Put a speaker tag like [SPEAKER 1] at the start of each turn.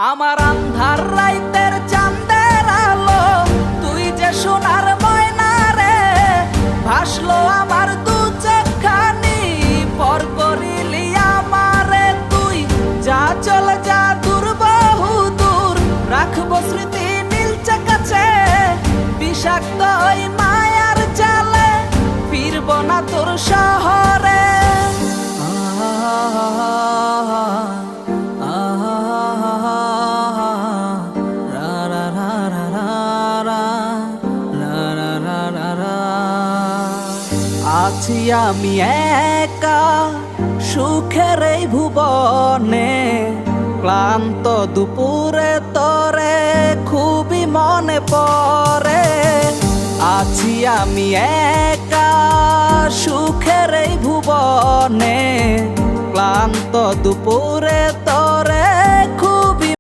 [SPEAKER 1] আমার আন্ধার রাইতের চাঁদের আলো, তুই যে সোনার ময়না রে, ভাসলো আমার দু চোখখানি, পর করিলি আমারে তুই। যা চলে যা দূর বহু দূর, রাখবো স্মৃতি মিলছে কাছে, বিষাক্ত ওই মায়ার জালে ফিরবো না তোর শহরে। আছি আমি একা সুখের এই ভুবনে, ক্লান্ত দুপুরে তোরে খুবই মনে পড়ে। আছি আমি একা সুখের এই ভুবনে, ক্লান্ত দুপুরে তোরে